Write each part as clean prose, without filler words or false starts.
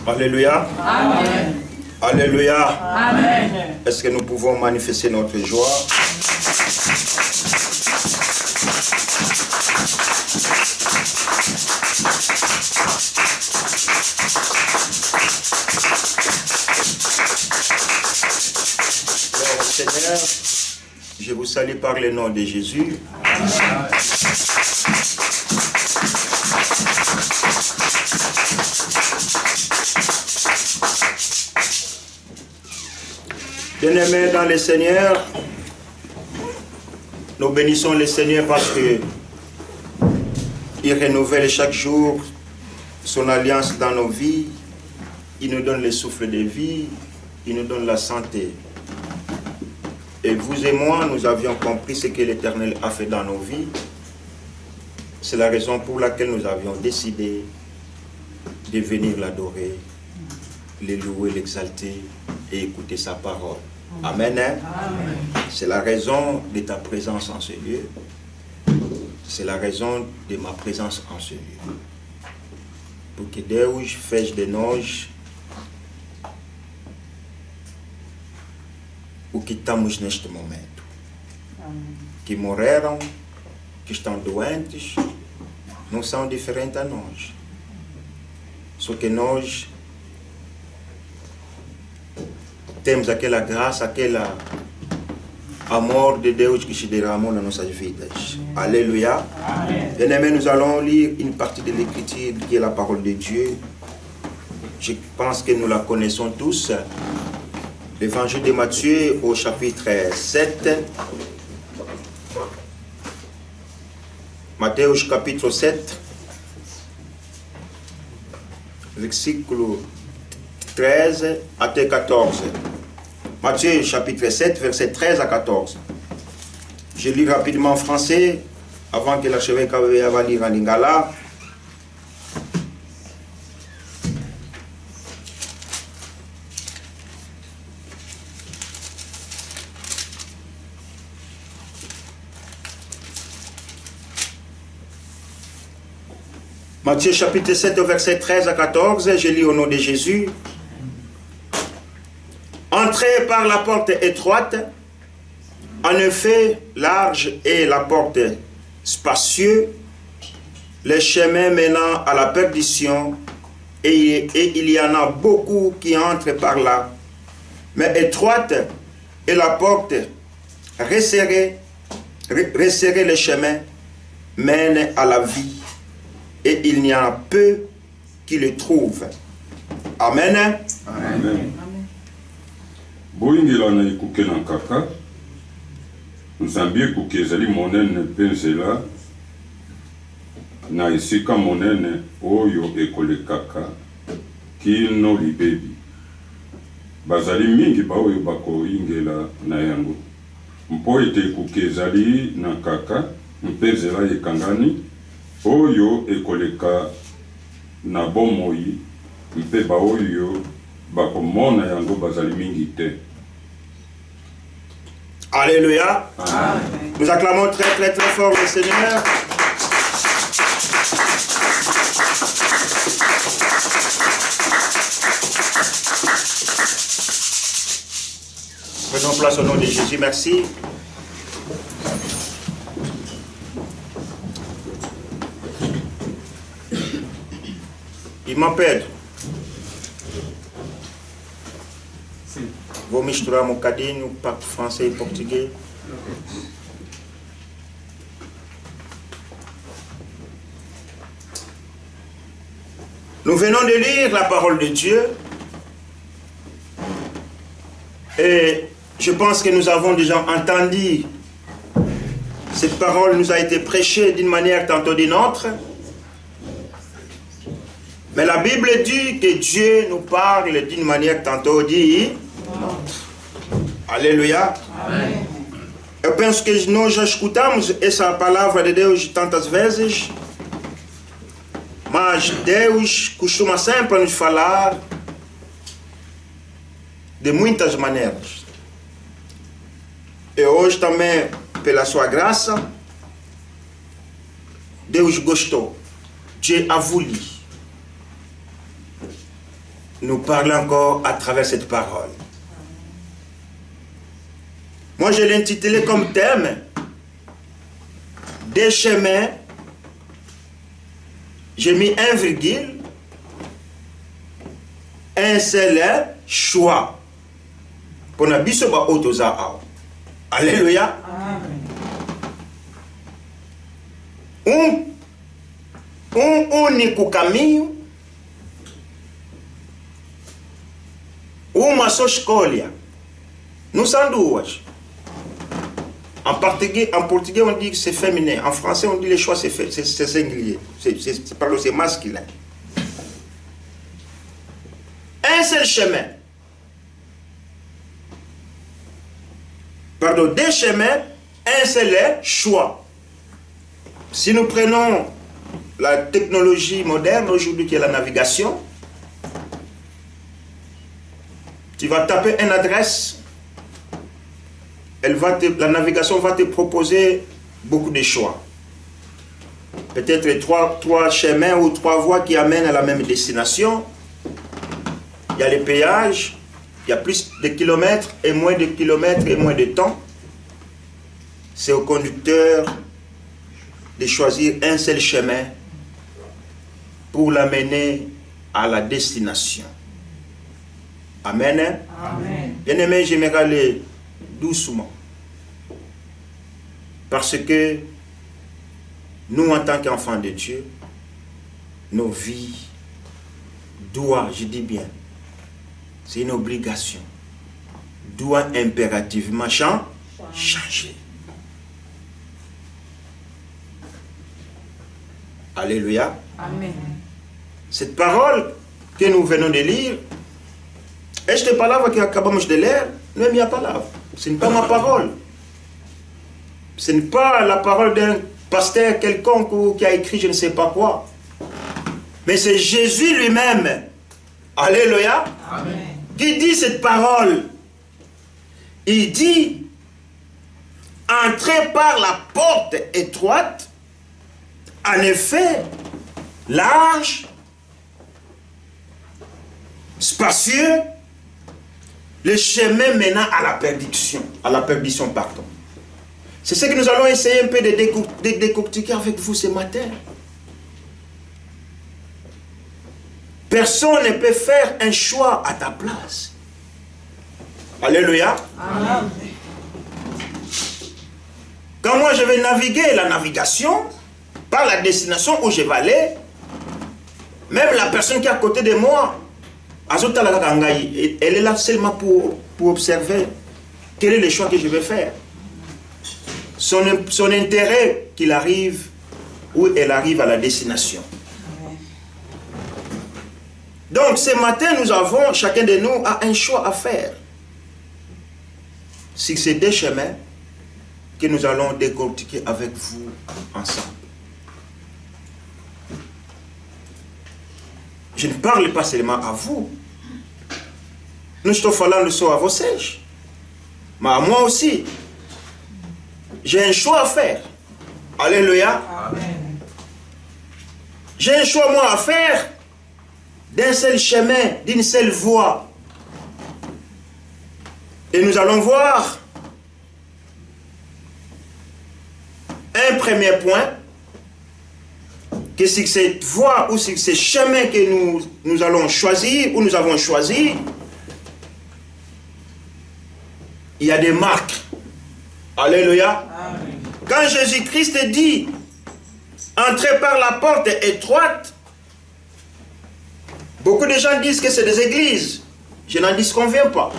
Alléluia. Amen. Alléluia. Amen. Est-ce que nous pouvons manifester notre joie? Alors, Seigneur, je vous salue par le nom de Jésus. Amen. Bien-aimés dans le Seigneur, nous bénissons le Seigneur parce que il renouvelle chaque jour son alliance dans nos vies. Il nous donne le souffle de vie, il nous donne la santé. Et vous et moi, nous avions compris ce que l'Éternel a fait dans nos vies. C'est la raison pour laquelle nous avions décidé de venir l'adorer, le louer, l'exalter et écouter sa parole. Amen. Amen. C'est la raison de ta présence en ce lieu. C'est la raison de ma présence en ce lieu. Pour que Deus fez de nós o que estamos neste momento. Que morreram, que estão doentes, não são diferentes a nós. Só que nós temos aquela graça, aquele amor de Deus qui se derramou dans nos vidas. Alléluia. Bien-aimés, nous allons lire une partie de l'Écriture qui est la parole de Dieu. Je pense que nous la connaissons tous. L'évangile de Matthieu au chapitre 7. Matthieu chapitre 7, versículo 13 até 14. Matthieu chapitre 7, verset 13 à 14. Je lis rapidement en français, avant que l'archevêque va lire en lingala. Matthieu chapitre 7, verset 13 à 14, je lis au nom de Jésus. Entrez par la porte étroite, en effet, large est la porte spacieuse, le chemin menant à la perdition, et il y en a beaucoup qui entrent par là. Mais étroite est la porte, resserrée le chemin mène à la vie, et il n'y en a peu qui le trouvent. Amen. Amen. Boingela na ikuke na kaka, nzambi ekuke ezali monene mpe nzela na esika monene oyo ekolekaka kino libebi. Bazali mingi baoyo bakoyingela na yango. Mpo ete ekuke ezali na kaka mpe nzela ekangani oyo ekoleka na bomoi mpe baoyo bakomona yango bazali mingi te. Alléluia. Amen. Nous acclamons très très très fort le Seigneur. Prenons place au nom de Jésus, merci. Irmão Pedro, vou misturar um bocadinho para francês e português. Nous venons de lire la parole de Dieu et je pense que nous avons déjà entendu cette parole nous a été prêchée d'une manière tantôt d'une autre. Mais la Bible dit que Dieu nous parle d'une manière tantôt d'une autre. Alléluia. Amém. Eu penso que nós já escutamos essa palavra de Deus tantas vezes, mas Deus costuma sempre nos falar de muitas maneiras. E hoje também, pela sua graça, Deus gostou. Dieu a voulu. nous parle encore à travers cette parole. Moi, je l'ai intitulé comme thème des chemins. J'ai mis un virgule, un seul choix. Pour a biso ba otoza ao. Alléluia. Único caminho, uma só escolha. Não são duas. En portugais, on dit que c'est féminin. En français, on dit que le choix, c'est singulier. C'est masculin. Un seul chemin. Pardon, deux chemins, un seul choix. Si nous prenons la technologie moderne aujourd'hui qui est la navigation, tu vas taper une adresse. La navigation va te proposer beaucoup de choix. Peut-être trois chemins ou trois voies qui amènent à la même destination. Il y a les péages, il y a plus de kilomètres et moins de kilomètres et moins de temps. C'est au conducteur de choisir un seul chemin pour l'amener à la destination. Amen. Amen. Bien-aimé, j'aimerais aller doucement. Parce que nous, en tant qu'enfants de Dieu, nos vies doivent, je dis bien, c'est une obligation, doivent impérativement changer. Alléluia. Amen. Cette parole que nous venons de lire, esta palavra que acabamos de ler, não é minha palavra. Ce n'est pas ma parole. Ce n'est pas la parole d'un pasteur quelconque qui a écrit je ne sais pas quoi. Mais c'est Jésus lui-même. Alléluia. Amen. Qui dit cette parole. Il dit, entrez par la porte étroite, en effet, large, spacieux, le chemin menant à la perdition. Pardon. C'est ce que nous allons essayer un peu de décortiquer avec vous ce matin. Personne ne peut faire un choix à ta place. Alléluia. Amen. Quand moi je vais naviguer la navigation, par la destination où je vais aller, même la personne qui est à côté de moi, elle est là seulement pour observer quel est le choix que je vais faire. Son intérêt qu'il arrive ou elle arrive à la destination. Donc ce matin, nous avons, chacun de nous a un choix à faire. Si c'est des chemins que nous allons décortiquer avec vous ensemble. Je ne parle pas seulement à vous. Nous sommes falando só à vocês. Mais à moi aussi. J'ai un choix à faire. Alléluia. Amen. J'ai un choix, moi, à faire d'un seul chemin, d'une seule voie. Et nous allons voir un premier point, que c'est cette voie ou c'est ce chemin que nous allons choisir, ou nous avons choisi, il y a des marques. Alléluia. Amen. Quand Jésus-Christ dit, entrez par la porte étroite, beaucoup de gens disent que c'est des églises. Je n'en disconviens pas.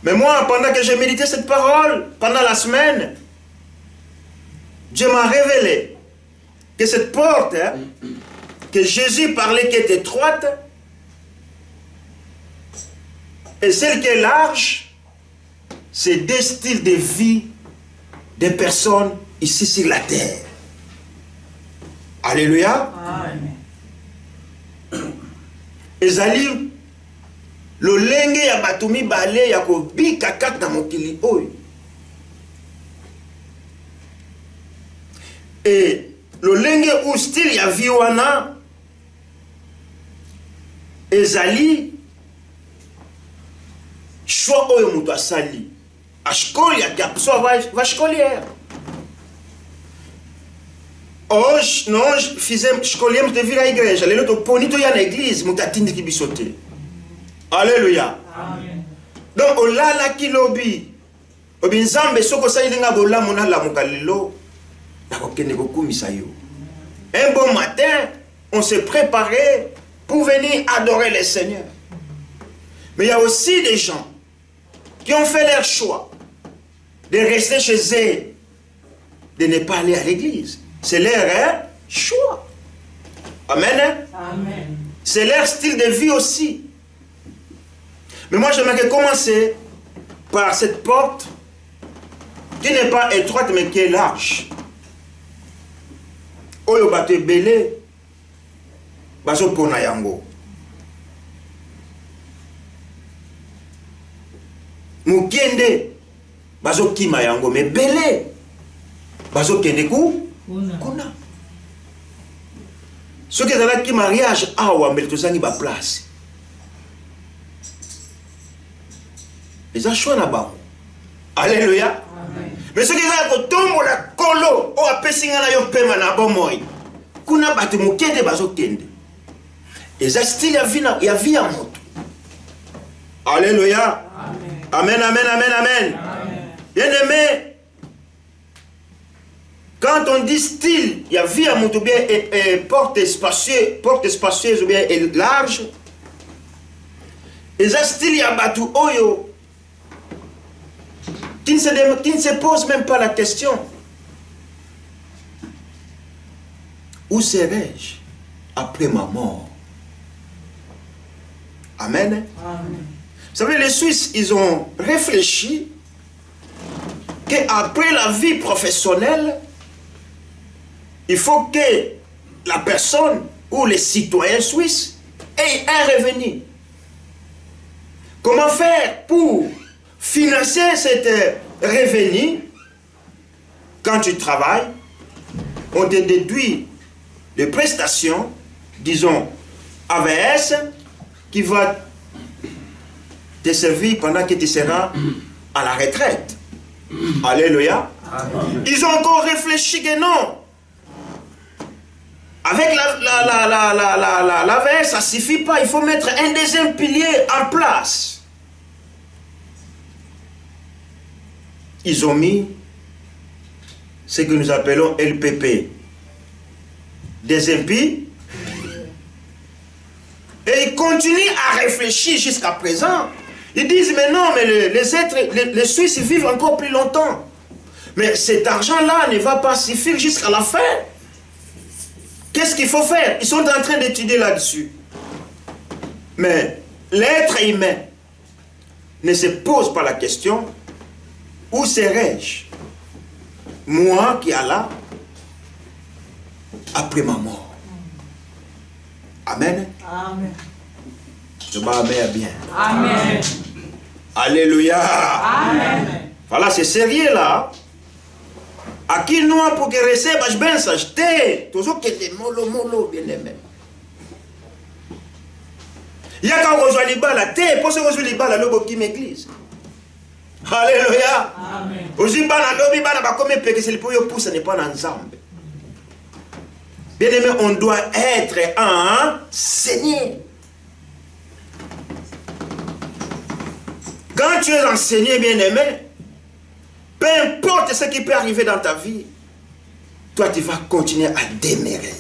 Mais moi, pendant que j'ai médité cette parole, pendant la semaine, Dieu m'a révélé que cette porte, que Jésus parlait qui est étroite, et celle qui est large, c'est des styles de vie des personnes ici sur la terre. Alléluia. Amen. Ezali lolenge ya batumi bale ya kobika kaka na mokili oyo. Et lolenge ou style ya vie wana ezali choix oyo mutu asali ashkoli akiapuso vashkoliere hoje nós escolhemos de vir à igreja lelo toponi toya na église mutu atindiki biso te. Alléluia. Donc olalaki lobi obi nzambe soko osali nga bolamu nalamuka lelo nakokende kokumisa yo. Un bon matin on s'est préparé pour venir adorer le Seigneur. Mais il y a aussi des gens qui ont fait leur choix de rester chez eux, de ne pas aller à l'église. C'est leur choix. Amen. Amen. C'est leur style de vie aussi. Mais moi j'aimerais commencer par cette porte qui n'est pas étroite mais qui est large. Oyo bato belé bazo pona yango. Mukende bazo kima yango mais belé bazo kende kuna. Ceux qui ont qui mariage awa mais tozangi ba place. Les achats là-bas. Alléluia. Mais ceux qui ont tombe la colo ou a pesinga na yo pema na bomoi. Kuna batu mukende bazo kende. Et style ya vie en moto. Alléluia. Amen, amen, amen, amen. Bien-aimé, quand on dit style, il y a vie à moto bien et porte spacieuse ou bien et large. Et ça style il y a batu oyo qui ne se pose même pas la question. Où serai-je après ma mort? Amen. Amen. Vous savez, les Suisses, ils ont réfléchi qu'après la vie professionnelle, il faut que la personne ou les citoyens suisses aient un revenu. Comment faire pour financer cet revenu? Quand tu travailles, on te déduit des prestations, disons AVS, qui va te servir pendant que tu seras à la retraite. Alléluia. Ils ont encore réfléchi que non. Avec l'AVS, ça ne suffit pas. Il faut mettre un deuxième pilier en place. Ils ont mis ce que nous appelons LPP. Deuxième pilier. Et ils continuent à réfléchir jusqu'à présent. Ils disent, mais non, mais les Suisses vivent encore plus longtemps. Mais cet argent-là ne va pas suffire jusqu'à la fin. Qu'est-ce qu'il faut faire? Ils sont en train d'étudier là-dessus. Mais l'être humain ne se pose pas la question, où serai-je? Moi qui Allah, après ma mort. Amen. Amen. Je m'amène bien. Amen. Alléluia. Amen. Voilà, c'est sérieux là. À qui nous pour que recebe, je ben s'acheter. Toujours que des mollo, bien aimé. Il y a quand on joue les balles à terre, pour ce qu'on joue les balles à l'eau qui m'église. Alléluia. Amen. Aujourd'hui, balles à l'eau, balles à comme que c'est le pour yo pousse, n'est pas ensemble. Bien aimé, on doit être enseigné. Quand tu es enseigné, bien aimé, peu importe ce qui peut arriver dans ta vie, toi tu vas continuer à demeurer.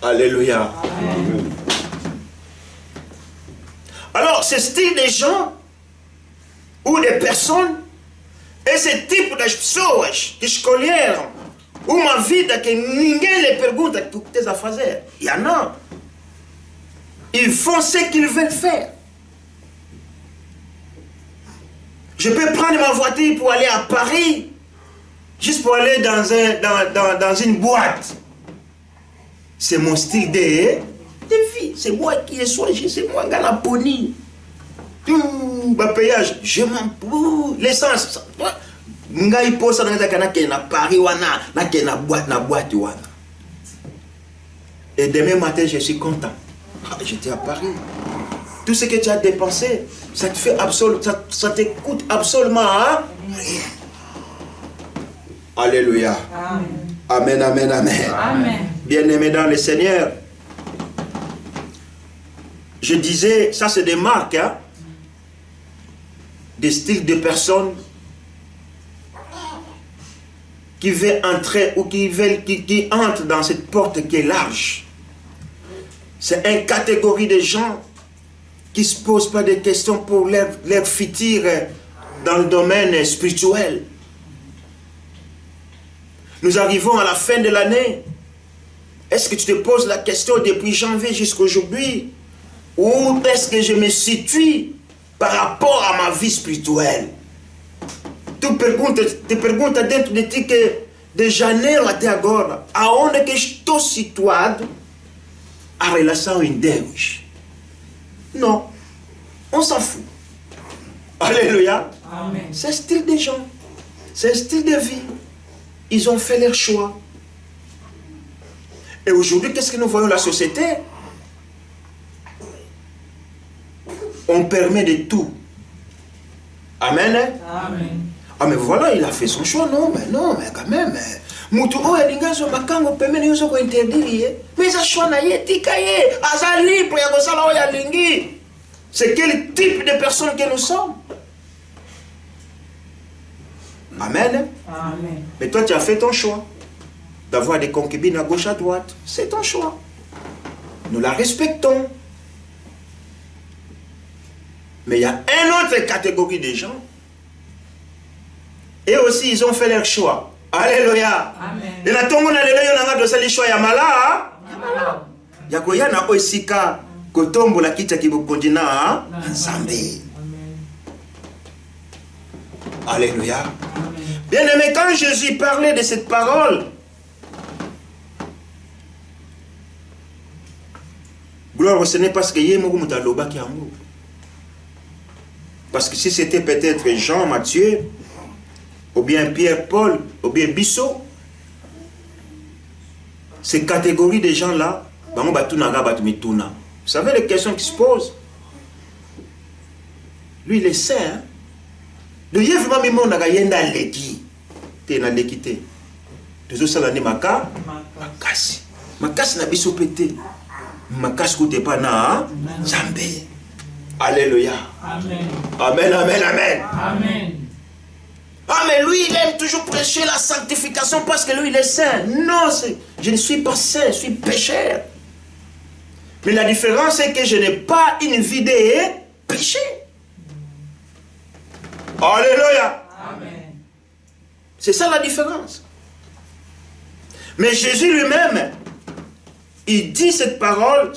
Alléluia. Amen. Alors, ce style de gens ou des personnes et ce type de pessoas que escolheram uma vida que ninguém lhe pergunta o que tu as a fazer. Il y en a. Ils font ce qu'ils veulent faire. Je peux prendre ma voiture pour aller à Paris, juste pour aller dans une boîte. C'est mon style de vie. C'est moi qui ai choisi, c'est moi qui ai la pony. Tout le payage, je m'en fous. L'essence. Ngai posa na Paris wana na boîte wana. Et demain matin je suis content. Ah, j'étais à Paris. Tout ce que tu as dépensé, ça te fait absolument, ça te coûte absolument hein? Rien. Alléluia. Amen, amen, amen. Amen. Bien-aimés dans le Seigneur, je disais, ça c'est des marques, hein? Des styles de personnes qui veulent entrer ou qui entrent dans cette porte qui est large. C'est une catégorie de gens qui ne se posent pas de questions pour leur futur dans le domaine spirituel. Nous arrivons à la fin de l'année. Est-ce que tu te poses la question depuis janvier jusqu'à aujourd'hui? Où est-ce que je me situe par rapport à ma vie spirituelle? Tu te pergunta dentro de ti que de janeiro até agora, aonde que estou situado a relação em Deus? Non, on s'en fout. Alléluia. C'est un style de gens, c'est un style de vie. Ils ont fait leur choix. Et aujourd'hui, qu'est-ce que nous voyons la société? On permet de tout. Amen. Amen. Ah mais voilà, il a fait son choix, non, mais quand même. Mutu o elingazo makango pemene yoso ko interdire. Mais ça choix na ye tikaye, asa libre ya kosala o ya lingi. C'est quel type de personne que nous sommes? Amen. Amen. Mais toi tu as fait ton choix d'avoir des concubines à gauche à droite. C'est ton choix. Nous la respectons. Mais il y a une autre catégorie de gens. Et aussi, ils ont fait leur choix. Alléluia. Amen. Et la tongo na lelo yo nanga dosali choix ya mala. Ya koya na osika kotombo la kita kibokondina Nzambe. Alléluia. Bien aimé, quand Jésus parlait de cette parole, gloire, ce n'est pas ce que Yémourou Moutaloba qui a mou. Parce que si c'était peut-être Jean, Matthieu, ou bien Pierre, Paul, ou bien Bissot, ces catégories de gens-là, vous savez les questions qui se posent? Lui, il est saint. Hein? De Yévima Mimo Nagayenda Leki. T'es na l'équité. De ce salani maka, makasi. Makasi na biso pété. Makasi koute pas na Nzambe. Alléluia. Amen. Amen, amen, amen. Amen. Ah, mais lui, il aime toujours prêcher la sanctification parce que lui, il est saint. Non, je ne suis pas saint, je suis pécheur. Mais la différence, c'est que je n'ai pas une vie de péché. Alléluia. Amen. C'est ça la différence. Mais Jésus lui-même, il dit ces paroles,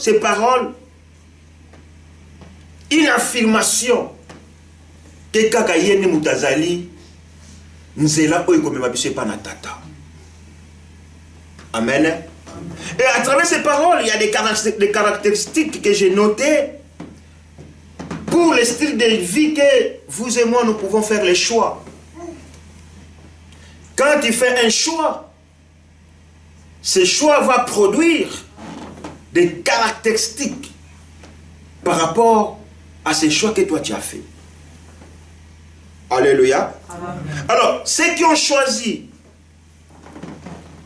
une affirmation que Kakayeni Moutazali Nzela Oikomema Bisse Panatata. Amen. Et à travers ces paroles, il y a des caractéristiques que j'ai notées pour le style de vie que vous et moi nous pouvons faire les choix. Quand tu fais un choix, ce choix va produire des caractéristiques par rapport à ces choix que toi tu as fait. Alléluia. Amen. Alors, ceux qui ont choisi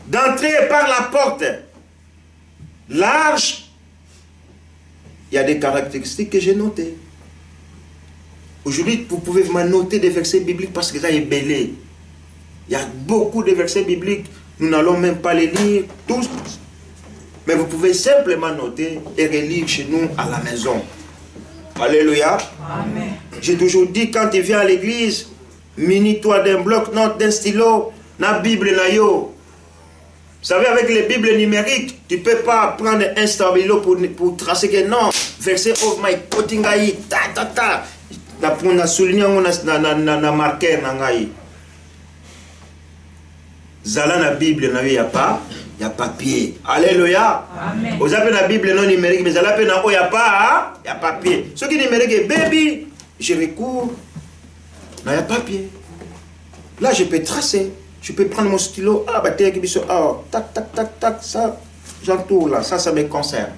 d'entrer par la porte large, il y a des caractéristiques que j'ai notées. Aujourd'hui, vous pouvez vraiment noter des versets bibliques parce que ça est belé. Il y a beaucoup de versets bibliques, nous n'allons même pas les lire tous. Mais vous pouvez simplement noter et relire chez nous à la maison. Alléluia. Amen. J'ai toujours dit, quand tu viens à l'église, munis-toi d'un bloc-notes, d'un stylo, na Bible na yo. Vous savez, avec les Bibles numériques, tu ne peux pas prendre un stabilo pour tracer que non. Verset of my potingaï, ta ta ta. On a souligné, on a marqué nangaï. Zala na Bible na yo, il n'y a pas. Il y a papier. Alléluia. Amen. Vous avez la Bible non numérique, mais il n'y a pas, il y a papier. Ce qui est numérique, baby, je recours. Il n'y a papier. Là, je peux tracer. Je peux prendre mon stylo. Ah, bah, tac, tac, tac, tac, ça, j'entoure là. Ça me concerne.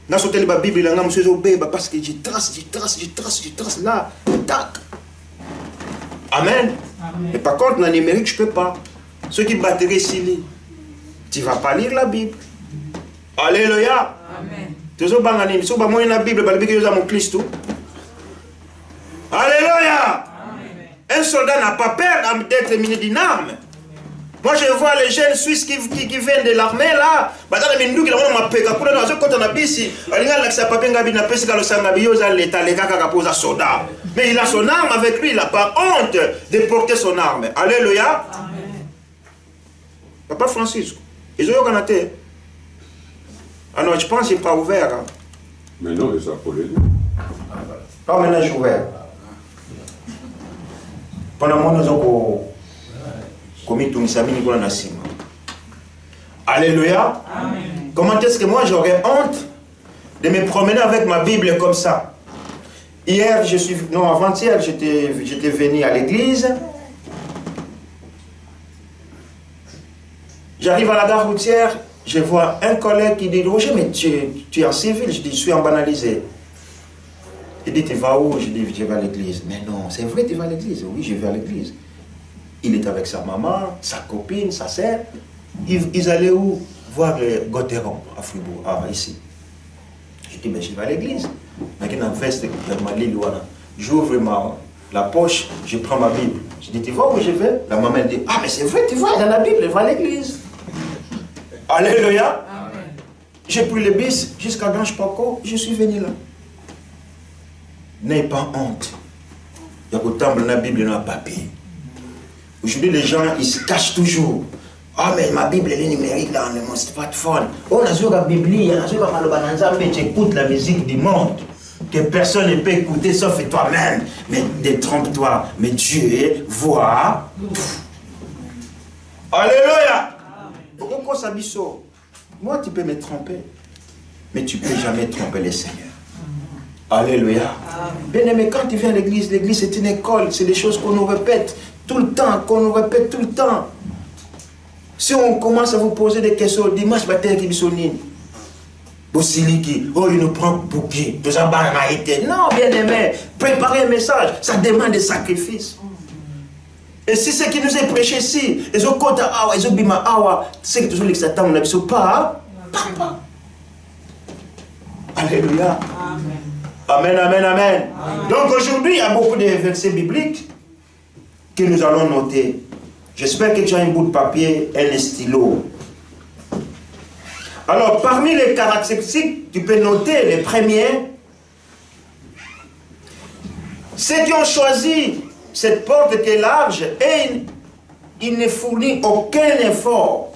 Dans ce la Bible, il y a un parce que je trace là, tac. Amen. Amen. Et par contre, dans le numérique, je ne peux pas. Ceux qui battraient ici, tu ne vas pas lire la Bible. Alléluia. Amen. Tu vas pas lire la Bible, tu vas mon Christ. Alléluia. Amen. Un soldat n'a pas peur d'être muni d'une arme. Moi, je vois les jeunes Suisses qui viennent de l'armée là. Mais il a son arme avec lui, il n'a pas honte de porter son arme. Alléluia. Amen. Papa Francisco, ils ont eu ah non, je pense qu'il n'est pas ouvert. Hein. Mais non, ils ont appelé. Pas maintenant, je suis ouvert. Pendant moi, nous avons commis tout le. Alléluia. Amen. Comment est-ce que moi j'aurais honte de me promener avec ma Bible comme ça? Hier, avant-hier, j'étais venu à l'église. J'arrive à la gare routière, je vois un collègue qui dit, Roger, mais tu es en civil? Je dis, je suis en banalisé. Il dit, tu vas où? Je dis, je vais à l'église. Mais non, c'est vrai, tu vas à l'église? Oui, je vais à l'église. Il est avec sa maman, sa copine, sa sœur. Ils allaient où? Voir les Gotteron à Fribourg, ici. Je dis, mais je vais à l'église. J'ouvre la poche, je prends ma Bible. Je dis, tu vois où je vais? La maman dit, ah, mais c'est vrai, tu vois, dans la Bible, elle va à l'église. Alléluia. J'ai pris le bus jusqu'à Grange Paco, je suis venu là. N'ayez pas honte. Il y a autant de la Bible dans le papier. Aujourd'hui, les gens, ils se cachent toujours. Ah, mais ma Bible, elle est numérique dans le smartphone. On a sur la Bible, on a sur la Malobananza, mais tu écoutes la musique du monde. Que personne ne peut écouter sauf toi-même. Mais détrompe-toi. Mais Dieu voit. Alléluia. Pourquoi ça biseau? Moi, tu peux me tromper. Mais tu ne peux jamais tromper le Seigneur. Alléluia. Bien aimé, quand tu viens à l'église c'est une école. C'est des choses qu'on nous répète tout le temps. Si on commence à vous poser des questions, dimanche, qui bisonine. Oh, il nous prend pour qui? Non, bien aimé, préparer un message, ça demande des sacrifices. Et si ce qui nous est prêché ici, les autres côtés, les autres bima, c'est que toujours les Satan, on n'a pas. Alléluia. Amen, amen, amen. Donc aujourd'hui, il y a beaucoup de versets bibliques que nous allons noter. J'espère que tu as un bout de papier et un stylo. Alors, parmi les caractéristiques, tu peux noter les premiers. Ceux qui ont choisi cette porte qui est large et il ne fournit aucun effort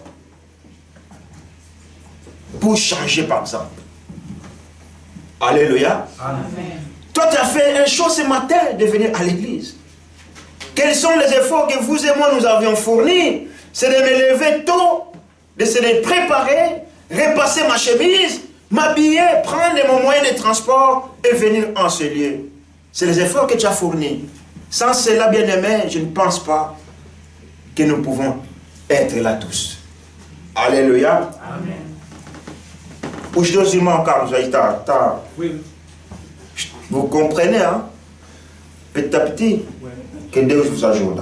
pour changer, par exemple. Alléluia. Amen. Toi, tu as fait un choix ce matin de venir à l'église. Quels sont les efforts que vous et moi nous avions fournis? C'est de me lever tôt, de se préparer, repasser ma chemise, m'habiller, prendre mon moyen de transport et venir en ce lieu. C'est les efforts que tu as fournis. Sans cela, bien aimé, je ne pense pas que nous pouvons être là tous. Alléluia. Amen. Vous comprenez, hein? Petit à petit, que Dieu vous ajoute.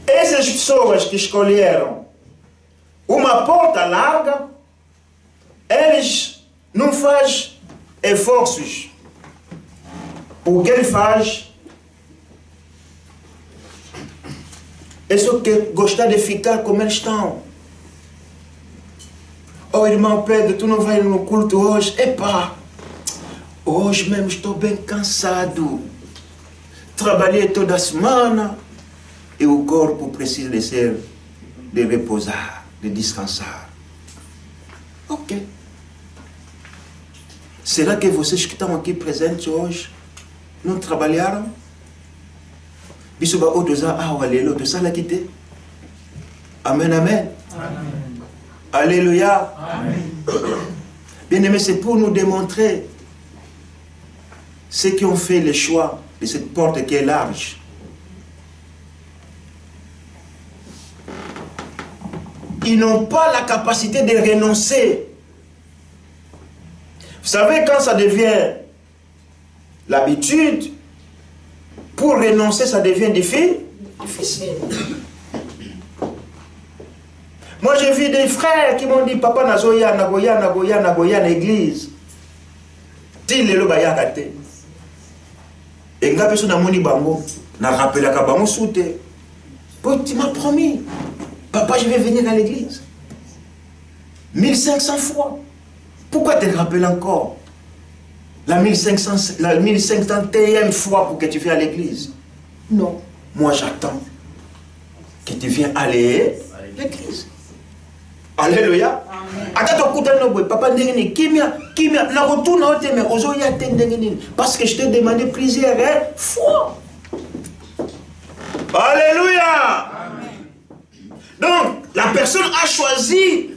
Essas pessoas que escolheram uma porta larga, eles não fazem esforços. O que ele faz é só que gostar de ficar como eles estão. Oh, irmão Pedro, tu não vai no culto hoje? Epá, hoje mesmo estou bem cansado. Trabalhei toda a semana. E o corpo precisa de repousar, de descansar. Ok. Será que vocês que estão aqui presentes hoje não trabalharam? Biso ba odoza awalelo to sala kite. Amen, amen. Amen. Alléluia. Amen. Bien aimé, c'est pour nous démontrer ceux qui ont fait le choix de cette porte qui est large. ils n'ont pas la capacité de renoncer. Vous savez, quand ça devient l'habitude, pour renoncer, ça devient difficile. Moi, j'ai vu des frères qui m'ont dit, papa, nazoya, nagoya, nagoya, nagoya, na l'église. Tile le baya kate. Et nga personne n'a moni bango, n'a rappelé la bango soute. Tu m'as promis, papa, je vais venir à l'église. 1500 fois. Pourquoi te rappelles encore la 1501e fois pour que tu viennes à l'église? Non. Moi, j'attends que tu viennes aller à l'église. Alléluia. Papa, parce que je t'ai demandé plusieurs fois. Alléluia. Donc, la personne a choisi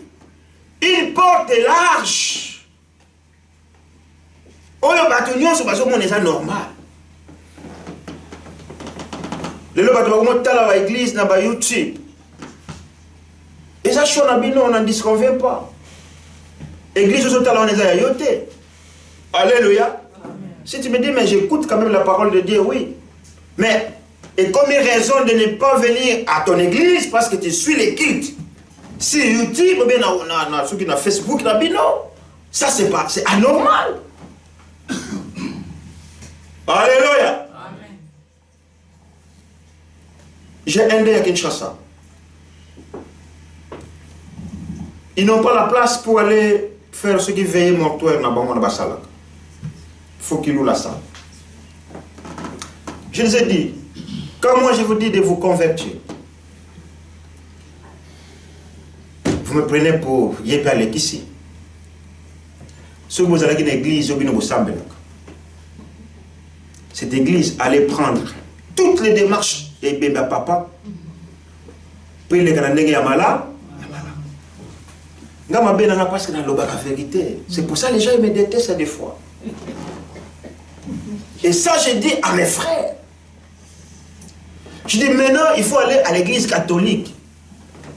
une porte large. Oyo batonyo so baso mon eza normal. Lelo bato bakomo tala ba église na ba YouTube. Et ça chona bino on n'en disconvient pas. Église so tala on eza yote. Alléluia. Si tu me dis mais j'écoute quand même la parole de Dieu, oui. Mais et comme une raison de ne pas venir à ton église parce que tu suis les cultes. Si YouTube ou bien na Facebook na bino, ça c'est pas, c'est anormal. Alléluia. Amen. J'ai un dé à Kinshasa. Ils n'ont pas la place pour aller faire ce qui veille mortuaire dans le Basala. Il faut qu'ils louent la salle. Je les ai dit, quand moi je vous dis de vous convertir, vous me prenez pour Yepalek ici. Si vous allez à l'église, cette église allait prendre toutes les démarches de Bemba Papa. Puis les Canadiens Yamala. Parce que dans la vérité. C'est pour ça que les gens me détestent des fois. Et ça, j'ai dit à mes frères. Je dis maintenant, il faut aller à l'église catholique.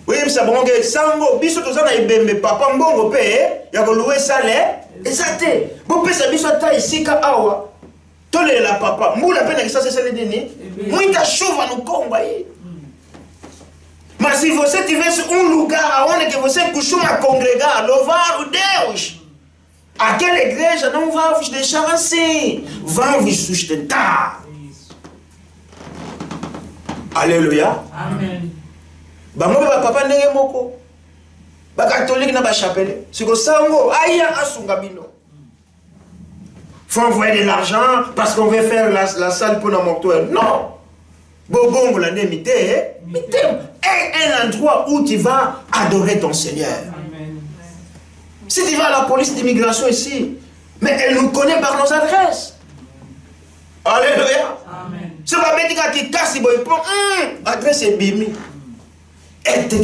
Oui, mais ça va que sango biso tozana ibembe papa mbongo pe ya ko louer ça les exacté. Bo pesa biso ta isika awa. Tole la papa, mbula pena que ça c'est le dini. Muita chuva no Congo aí. Mas se você tivesse lugar onde que você costuma congregar, louvar o Deus, aquela igreja não vai vos deixar assim, vão vos sustentar. Alléluia. Amen. Bango ba papa ndenge moko ba catholique na ba chapelle siko sango aya asunga bino faut envoyer de l'argent parce qu'on veut faire la salle pour nos mortuaires. Non, bobongo la nemite un endroit où tu vas adorer ton Seigneur. Amen. Si tu vas à la police d'immigration ici, mais elle nous connaît par nos adresses. Alléluia. C'est pas médical qui casse il prend adresse et bimi.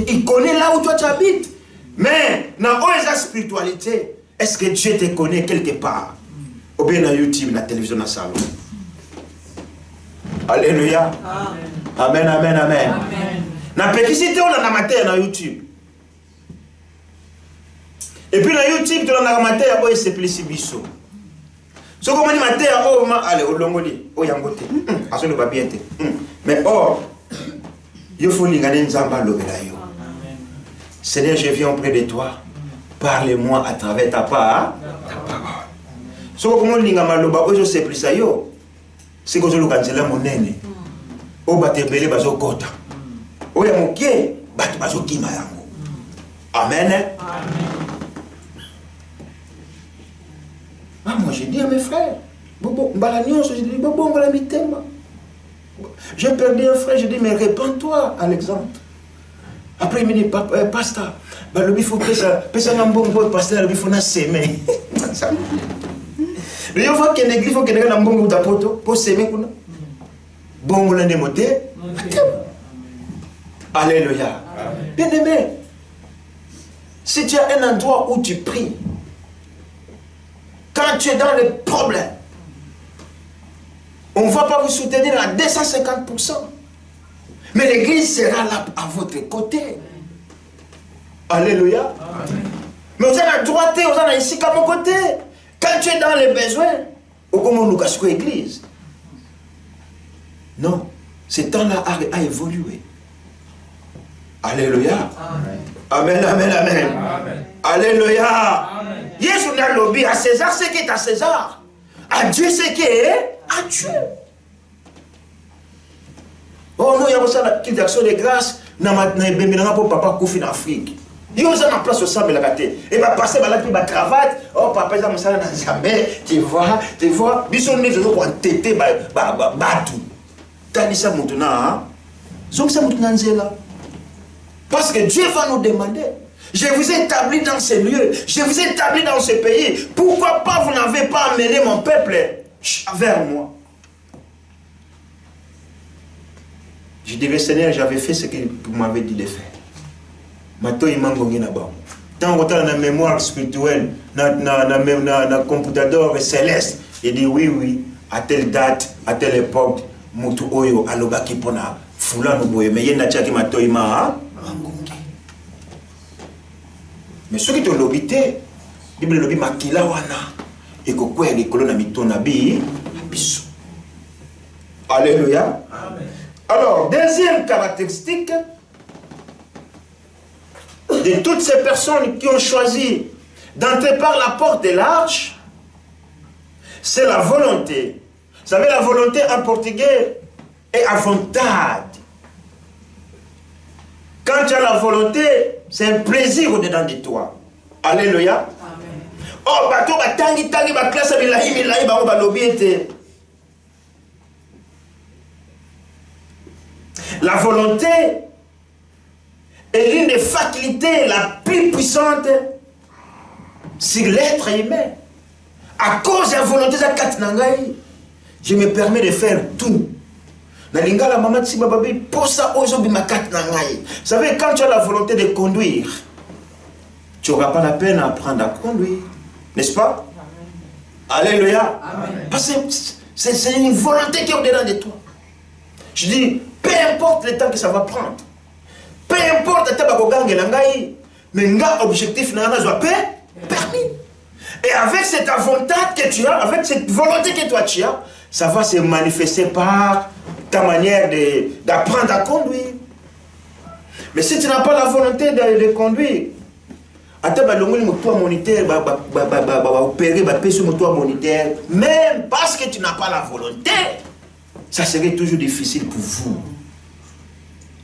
Il connaît là où toi tu habites. Mais dans la spiritualité, est-ce que Dieu te connaît quelque part? Ou bien dans YouTube, la télévision, dans le salon. Alléluia. Amen, amen, amen. Dans la pédicité, on a la matière dans YouTube. Et puis dans YouTube, tu as la matière, c'est plus si biso. Ce qu'on dit matière, allez, au longoli, au yangote. À ce ne pas bien. Mais or, il faut l'ingane nzamba lobelayo. Seigneur, je viens auprès de toi. Parle-moi à travers ta parole. Ce qu'on dit ngama je sais plus ça yo. C'est que je l'okanzela monene. O batebele bazo kota. O ya mokie bat bazo kima yango. Amen. Ah, moi j'ai dit à mes frères, j'ai perdu un frère, j'ai dit, mais répands-toi, Alexandre. Après, il me dit, pasteur, il faut que ça, pasteur, il faut s'aimer. Mais il faut qu'il y ait il faut qu'il y ait un bon pour s'aimer. Bon, on l'a démoté. Alléluia. Bien aimé, si tu as un endroit où tu pries, quand tu es dans les problèmes, on ne va pas vous soutenir à 250%. Mais l'église sera là à votre côté. Alléluia. Amen. Mais vous avez la droite, vous avez ici comme mon côté. Quand tu es dans les besoins, au comment nous casse l'église. Non, ce temps-là a évolué. Alléluia. Amen, amen, amen. Amen. Alléluia. Jésus n'a lobby à César ce qui est à César. À Dieu ce qui est à Dieu. Oh non, il y a aussi la action de grâce. N'a pour papa Koufi en Afrique. Il y a ma place au sein de la gâté. Et va passer par là qui va cravate. Oh papa, il a ça dans jamais. Tu vois. Bisous ne veut pas entêter tout. T'as dit ça maintenant. Donc ça maintenant là. Parce que Dieu va nous demander. Je vous ai établi dans ces lieux. Je vous ai établi dans ce pays. Pourquoi pas vous n'avez pas amené mon peuple vers moi? Je dirais, Seigneur, j'avais fait ce que vous m'avez dit de faire. Maintenant, il m'a gagné là-bas. Tant que dans la mémoire spirituelle, dans le computateur céleste, il dit oui, à telle date, à telle époque, Moutou Oyo, Alobaki Pona, Foula Nouboye, mais il y a qui m'a toïma. Mais ceux qui ont l'obité, la Bible dit Makila Wana, et que quoi, les colonnes mitonabi, abisso. Alléluia. Amen. Alors, deuxième caractéristique de toutes ces personnes qui ont choisi d'entrer par la porte de l'arche, c'est la volonté. Vous savez, la volonté en portugais est avontade. Quand tu as la volonté, c'est un plaisir au-dedans de toi. Alléluia. Amen. Oh, bateau, tangi, classe, la volonté est l'une des facultés la plus puissante sur l'être humain. À cause de la volonté de Katnangaï, je me permets de faire tout. Vous savez, quand tu as la volonté de conduire, tu n'auras pas la peine à apprendre à conduire. N'est-ce pas? Amen. Alléluia. Amen. Parce que c'est une volonté qui est au-dedans de toi. Je dis, peu importe le temps que ça va prendre, peu importe le temps que tu vas mais l'objectif n'a pas permis. Et avec cette avantage que tu as, avec cette volonté que toi tu as, ça va se manifester par ta manière d'apprendre à conduire. Mais si tu n'as pas la volonté de conduire, même parce que tu n'as pas la volonté, ça serait toujours difficile pour vous.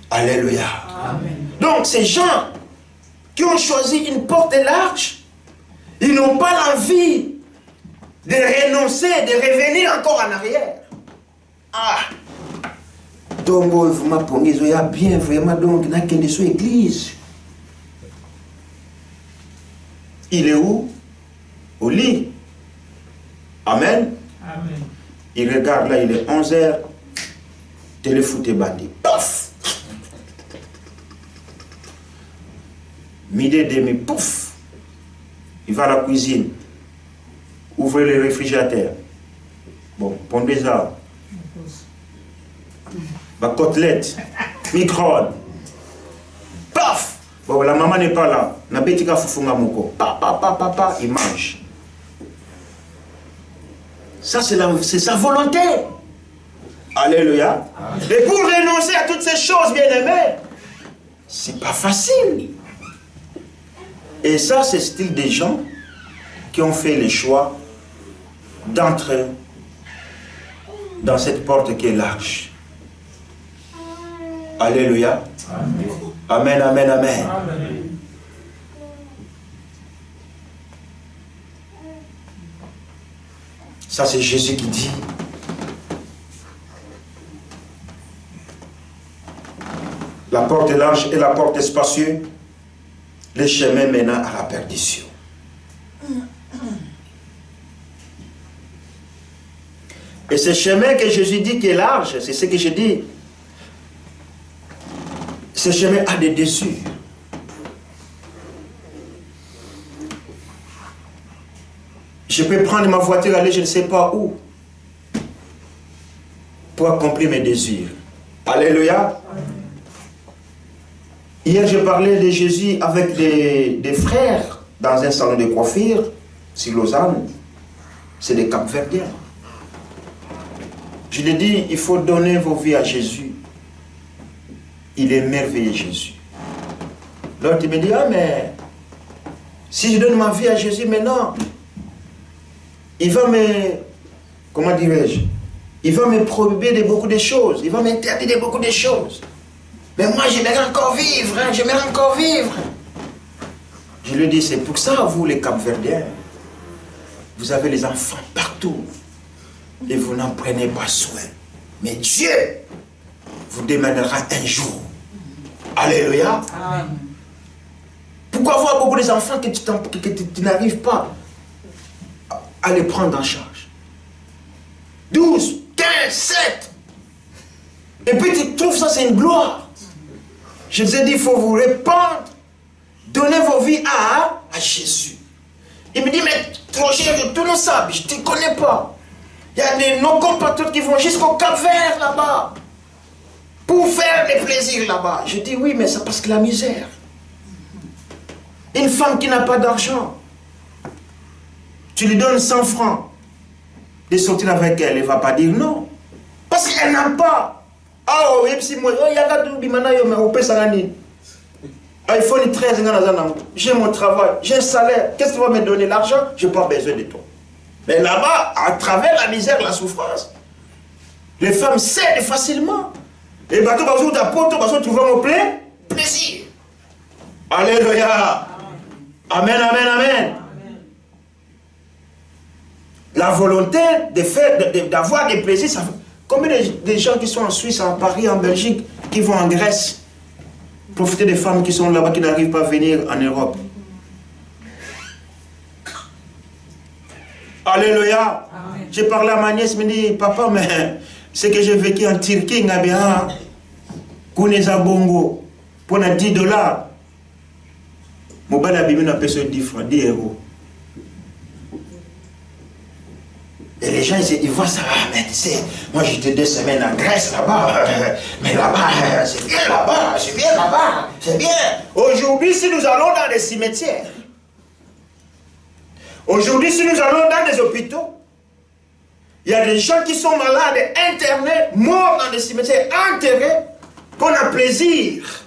Alléluia. Amen. Donc ces gens qui ont choisi une porte large, ils n'ont pas l'envie de renoncer, de revenir encore en arrière. Ah! Donc, vous m'apprenez, il y a bien vraiment donc dans quelle église. Il est où? Au lit. Amen. Amen. Il regarde là, il est 11h. Téléfoot est bandit. Pouf! Midi et demi, pouf! Il va à la cuisine. Ouvrez le réfrigérateur. Bon, pondez ça. Ma côtelette. Micro-ondes. Paf! Bon, la maman n'est pas là. Na betika fufunga moko. Papa, il mange. Ça, c'est sa volonté. Alléluia. Et pour renoncer à toutes ces choses, bien-aimés, c'est pas facile. Et ça, c'est le style des gens qui ont fait le choix d'entrer dans cette porte qui est large. Alléluia. Amen, amen, amen. Amen. Ça, c'est Jésus qui dit. La porte est large et la porte est spacieuse. Le chemin menant à la perdition. Et ce chemin que Jésus dit qui est large, c'est ce que je dis. Ce chemin a des déçus. Je peux prendre ma voiture et aller je ne sais pas où pour accomplir mes désirs. Alléluia. Hier, je parlais de Jésus avec des frères dans un salon de coiffure, sur Lausanne. C'est des Cap-Verdiens. Je lui ai dit, il faut donner vos vies à Jésus. Il est merveilleux, Jésus. L'autre, il me dit, ah, mais si je donne ma vie à Jésus maintenant, il va me, comment dirais-je, il va me prohiber de beaucoup de choses. Il va m'interdire de beaucoup de choses. Mais moi, j'aimerais encore vivre, hein, j'aimerais encore vivre. Je lui dis, c'est pour ça, vous, les Cap-Verdiens, vous avez les enfants partout. Et vous n'en prenez pas soin. Mais Dieu vous démènera un jour. Alléluia. Amen. Pourquoi avoir beaucoup d'enfants que tu n'arrives pas à les prendre en charge? 12, 15, 7. Et puis tu trouves ça, c'est une gloire. Je vous ai dit, il faut vous répandre. Donnez vos vies à Jésus. Il me dit, mais trop cher, je tourne ça, je ne te connais pas. Il y a nos compatriotes qui vont jusqu'au Cap-Vert là-bas. Pour faire des plaisirs là-bas. Je dis, oui, mais c'est parce que la misère. Une femme qui n'a pas d'argent, tu lui donnes 100 francs de sortir avec elle, elle ne va pas dire non. Parce qu'elle n'a pas. Ah oui, si moi, il y a un il faut les 13 ans. J'ai mon travail, j'ai un salaire. Qu'est-ce que tu vas me donner? L'argent? Je n'ai pas besoin de toi. Mais là-bas, à travers la misère, la souffrance, les femmes cèdent facilement. Et bah, tu vas trouver mon plaisir. Alléluia. Amen, amen, amen. La volonté de faire, d'avoir des plaisirs, ça. Combien de gens qui sont en Suisse, en Paris, en Belgique, qui vont en Grèce, profiter des femmes qui sont là-bas, qui n'arrivent pas à venir en Europe? Alléluia. J'ai parlé à ma nièce, elle me dit, papa, mais ce que j'ai vécu en Turquie, Ngabia, Kuneza Bongo, pour 10 $. Mon bal a bien appelé 10 francs, 10 €. Et les gens, ils voient ça, ah, mais tu sais, moi j'étais 2 semaines en Grèce là-bas, mais là-bas, c'est bien là-bas, c'est bien là-bas, c'est bien. Aujourd'hui, si nous allons dans des cimetières, aujourd'hui, si nous allons dans des hôpitaux, il y a des gens qui sont malades, internés, morts dans des cimetières, enterrés, qu'on a plaisir.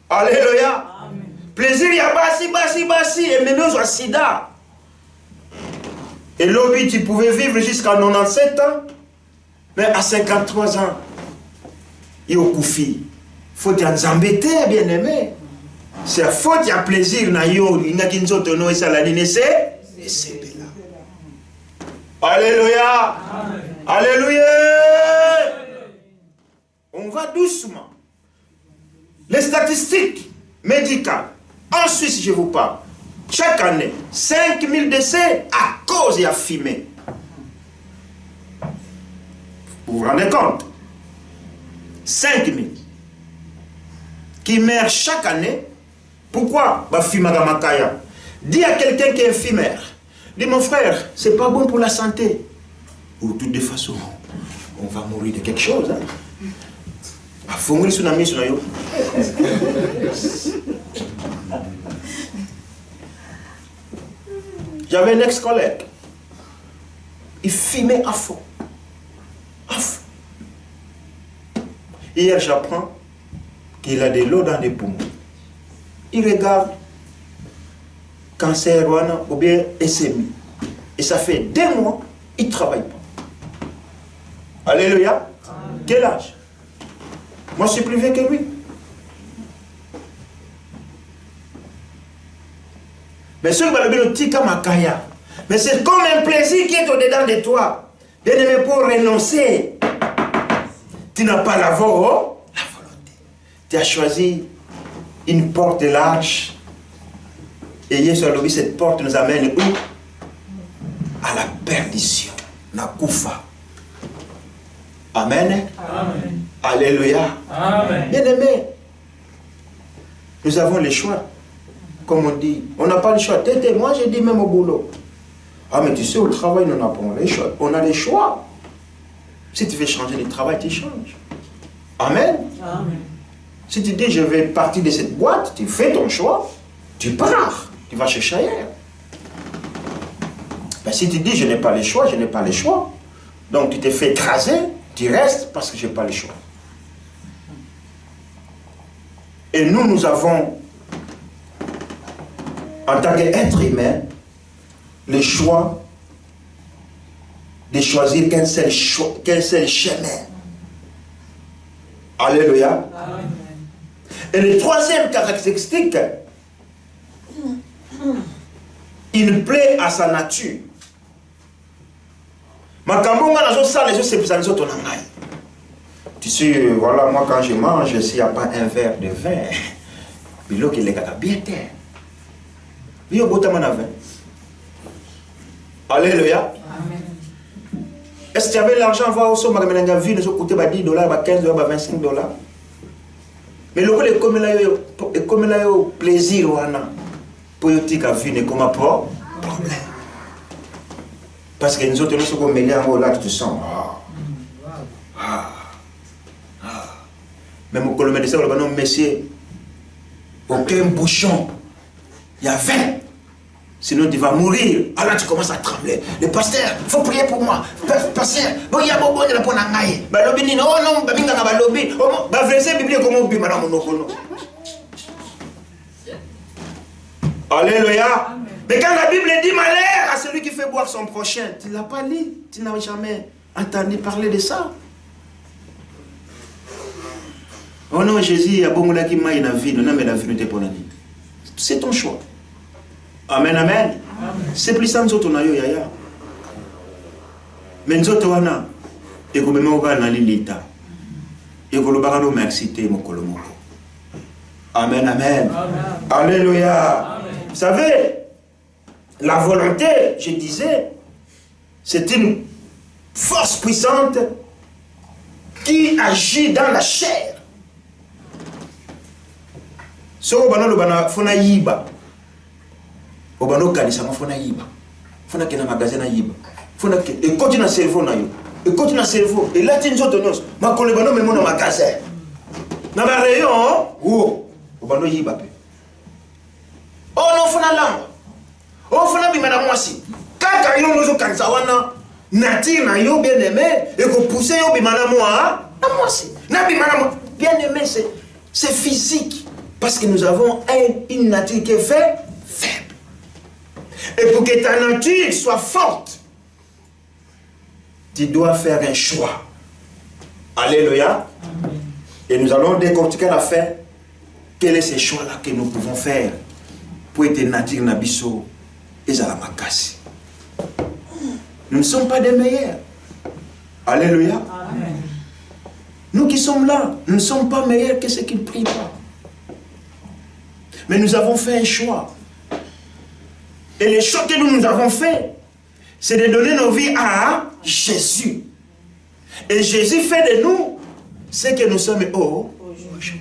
Alléluia. Amen. Plaisir, il y a basi, et même aux sida. Et l'objet, tu pouvais vivre jusqu'à 97 ans, mais à 53 ans, il y a Koufi. Faut t'y embêter, bien aimé. C'est à faute, il y a plaisir, il y a qui nous ont ça la ligne, c'est là. Alléluia. Amen. Alléluia. On va doucement. Les statistiques médicales, en Suisse, je vous parle, chaque année, 5000 décès à cause de la fumée. Vous vous rendez compte? 5000 qui meurent chaque année. Pourquoi? Dis à quelqu'un qui est infirmière, dis mon frère, c'est pas bon pour la santé. Ou de toutes les façons, on va mourir de quelque chose. Hein? J'avais un ex-collègue. Il fumait à fond. Hier, j'apprends qu'il a de l'eau dans les poumons. Il regarde cancer ou bien SMI. Et ça fait 2 mois, il ne travaille pas. Alléluia. Amen. Quel âge? Moi, je suis plus vieux que lui. Mais ce mais c'est comme un plaisir qui est au-dedans de toi. Bien aimé, pour renoncer, tu n'as pas la volonté. Tu as choisi une porte large. Et Yeshua, cette porte nous amène où? À la perdition. Nakoufa. Amen. Amen. Alléluia. Amen. Bien aimé, nous avons le choix. Comme on dit, on n'a pas le choix. Moi, j'ai dit même au boulot. Ah, mais tu sais, au travail, nous n'avons pas le choix. On a le choix. Si tu veux changer de travail, tu changes. Amen. Amen. Si tu dis je vais partir de cette boîte, tu fais ton choix, tu pars, tu vas chercher ailleurs. Mais si tu dis je n'ai pas le choix, je n'ai pas le choix, donc tu te fais écraser, tu restes parce que je n'ai pas le choix. Et nous avons, en tant qu'être humain, le choix de choisir qu'un seul chemin. Alléluia. Amen. Et le troisième caractéristique, il plaît à sa nature. Tu sais, voilà, moi quand je mange, s'il n'y a pas un verre de vin, il est bien terre. Il y a beaucoup de vin. Alléluia. Amen. Est-ce que tu avais l'argent à voir aussi, on m'a vu, nous coûté $10, $15, $25. Mais le est comme là, plaisir, pour dire que vie n'est comme un problème. Parce que nous autres, nous sommes là, tu te sens. Même au colombier de ça, on monsieur, aucun bouchon, il y a 20. Sinon tu vas mourir. Alors tu commences à trembler. Le pasteur, il faut prier pour moi. Pasteur, bon, il y a beaucoup de la peau dans l'aïe. Balobi, non, non, babinga na balobi. Ba verset biblique comme bi madame Monokono. Alléluia. Mais quand la Bible dit malheur à celui qui fait boire son prochain, tu ne l'as pas lu, tu n'as jamais entendu parler de ça. Oh non, Jésus, il y a beaucoup de qui m'a une vie, non, mais la vie n'était pas la vie. C'est ton choix. Amen, amen. C'est plus ça, nous autres, on a eu, yaya. Mais nous autres, on a, et comme on a dans l'État, et comme on a nous m'exciter, mon colombo. Amen, amen. Alléluia. Vous savez, la volonté, je disais, c'est une force puissante qui agit dans la chair. Ce qu'on a dit, c'est yiba. Obano kanisa mafona yiba. Fona kena magasin yiba. Fona ke et continue na cerveau na yo. Et continue na cerveau. Et là tu nous autres ma kolebano me mona magasin. Na ba rayon, oh, obano yiba pe. Oh non fona lamba. Oh fona bi madame mwasi. Kaka yo nous kanisa wana nature na yo bien aimé et ko pousser yo bi madame moi, na mwasi. Na bi madame bien aimé c'est physique parce que nous avons une nature qui est faible. Et pour que ta nature soit forte, tu dois faire un choix. Alléluia. Amen. Et nous allons décortiquer l'affaire. Quel est ce choix-là que nous pouvons faire pour être nature nabiso et zalamakasi. Nous ne sommes pas des meilleurs. Alléluia. Amen. Nous qui sommes là, nous ne sommes pas meilleurs que ceux qui ne prient pas. Mais nous avons fait un choix. Et le choix que nous avons fait, c'est de donner nos vies à Jésus. Et Jésus fait de nous ce que nous sommes aujourd'hui.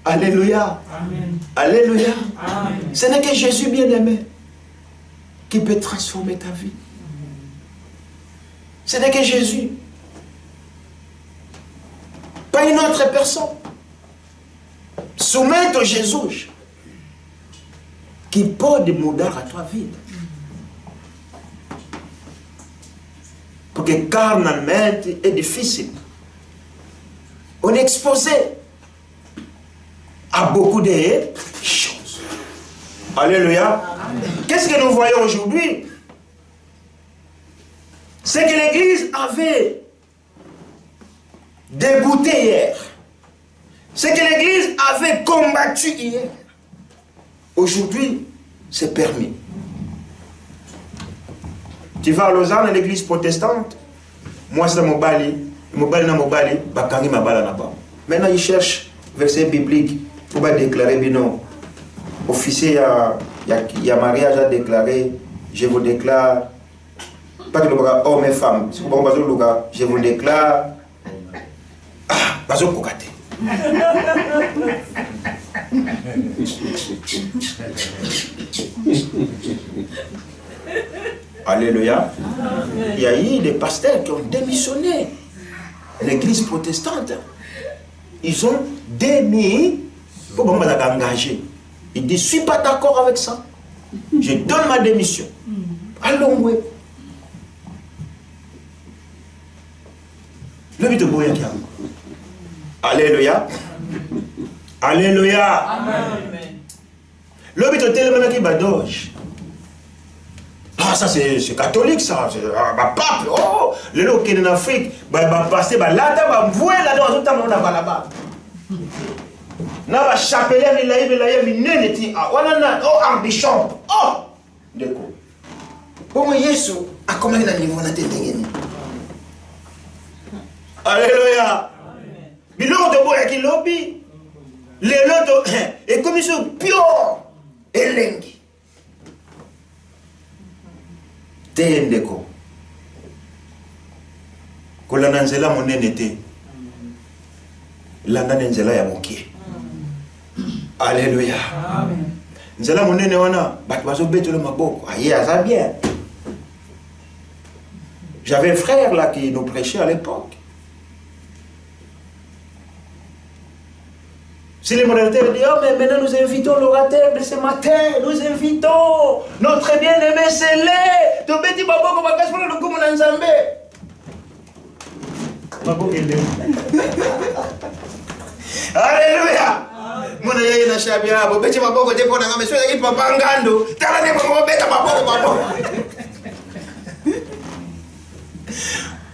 Alléluia. Amen. Alléluia. Amen. Ce n'est que Jésus bien-aimé qui peut transformer ta vie. Ce n'est que Jésus. Pas une autre personne. Soumettre Jésus qui peut demander à toi vie. Parce que carnalement est difficile. On est exposé à beaucoup de choses. Alléluia. Qu'est-ce que nous voyons aujourd'hui? C'est que l'Église avait débuté hier. C'est que l'Église avait combattu hier. Aujourd'hui, c'est permis. Tu vas à Lausanne, à l'église protestante. Moi, c'est mon bali. Mon bali, bakangi ma bala là-bas. Maintenant, ils cherchent verset biblique pour déclarer, non. Officier, il y a mariage à déclarer. Je vous déclare. Pas que le gars, homme et femme. Si vous avez le gars, je vous déclare. Ah, bazo kokate. Alléluia. Il y a eu des pasteurs qui ont démissionné l'église protestante. ils ont démis pour engager. Il dit, je ne suis pas d'accord avec ça. Je donne ma démission. Allons, oui. Le but de Boya qui a. Alléluia. Alléluia. Amen. Le but de Télémana qui badoge. Ah, ça c'est catholique, ça. Bah, pape. Oh, le lot qui est en Afrique, bah, passer, bah, là, bah, vouer là-dedans, tout le temps, on a là-bas. Na ba chapelet milaye minene ti wana oh ambition oh deko bon Yesu akoma na niveau na tetengeni. Alléluia. Biloko de boya ki lobi le loto et commission pure elengi tendeko kolana nzela monene te landa nzela ya mokie. Alléluia. Nzela monene wana batu bazobeto le maboko. Aïe, ça bien. J'avais un frère là qui nous prêchait à l'époque. Si les modérateurs disent, oh mais maintenant nous invitons l'orateur de ce matin, nous invitons notre bien-aimé Célé. Tu beti baboko bakash pour le goumou nanzambe. Baboko ele. Alléluia. Mwana yeye na shabia bo beti maboko te pona ngame so yaki papa ngando tala ne bo beta maboko.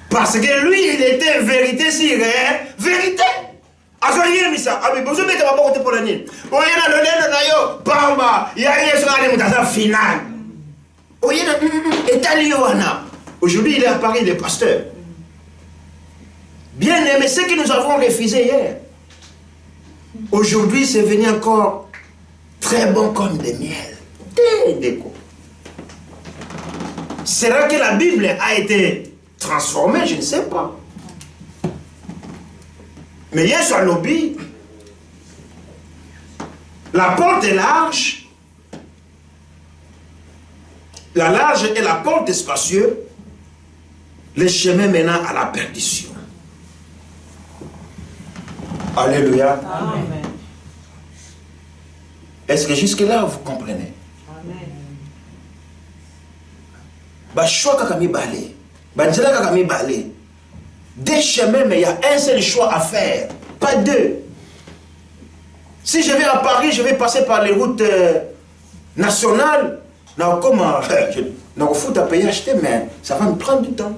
Parce que lui il était vérité sur vérité. Azoriye misa abi bozo beta maboko te pona nini. Oyena lo lendo na yo bamba ya Yesu ngane mutaza final. Oyena etali wana. Aujourd'hui il est à Paris, il est pasteur. Bien aimé, ce que nous avons refusé hier. Aujourd'hui, c'est venu encore très bon comme des miel. C'est-à-dire que la Bible a été transformée, je ne sais pas. Mais hier sur l'objet, la porte est large. La large et la porte est spacieuse. Le chemin menant à la perdition. Alléluia. Amen. Est-ce que jusque-là, vous comprenez? Amen. Bah, choix kakami balé. Bah, njela kakami balé. Des chemins, mais il y a un seul choix à faire. Pas deux. Si je vais à Paris, je vais passer par les routes nationales. Non, comment? Non, faut à payer acheter, mais ça va me prendre du temps.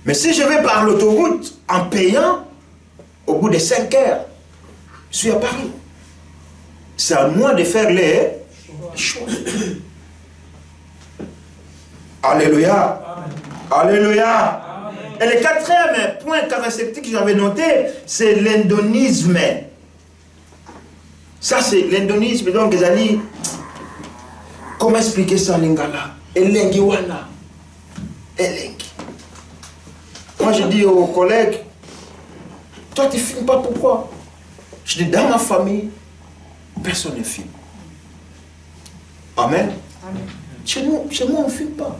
Mais si je vais par l'autoroute en payant, au bout de 5 heures, je suis à Paris. C'est à moi de faire les choix. Alléluia. Amen. Alléluia. Amen. Et le quatrième point caractéristique que j'avais noté, c'est l'indonisme. Ça, c'est l'indonisme. Donc, ils ont dit, comment expliquer ça en lingala? Elengi wana. Elengi. Moi, je dis aux collègues, toi, tu ne filmes pas, pourquoi? Je dis, dans ma famille, personne ne filme. Amen. Amen. Chez moi, on ne filme pas.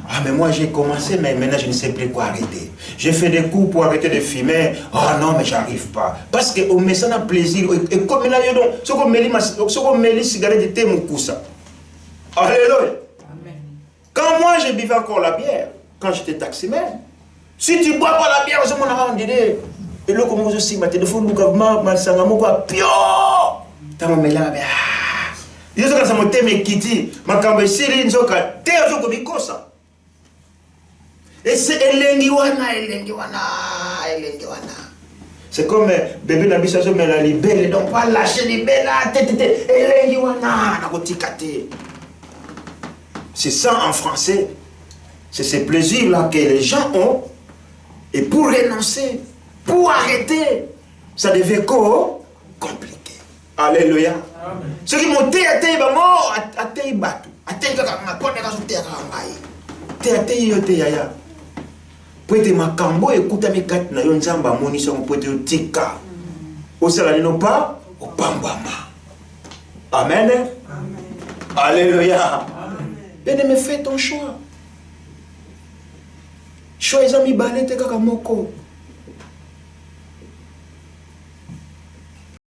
Ah, mais moi, j'ai commencé, mais maintenant, je ne sais plus quoi arrêter. J'ai fait des cours pour arrêter de filmer. Ah non, mais j'arrive pas. Parce qu'on met ça dans plaisir. Et comme là, ce qu'on met les cigarettes de thé, mon coup, ça. Alléluia. Quand moi, je buvais encore la bière, quand j'étais taximène, si tu ne bois pas la bière, je m'en ai rendu. Et là, comme vous aussi, ma téléphone, nous avons ma sangamo, quoi, pio! T'as mon mélange, ah! Il y a ce que ça m'a été, qui dit, ma cambe, Siri, Nzoka, t'es un jour comme ça. Et c'est Elengiwana, Elengiwana, Elengiwana. C'est comme bébé d'habitude, mais la libelle, donc pas lâcher libelle, Elengiwana, nakotikate. C'est ça en français. C'est ces plaisirs-là que les gens ont. Et pour renoncer, pour arrêter, ça devient compliqué. Alléluia. Ceux qui m'ont dit, Amen. Alléluia. Bien-aimé, fais ton choix. Choix, ils ont mis balé, t'es comme moko.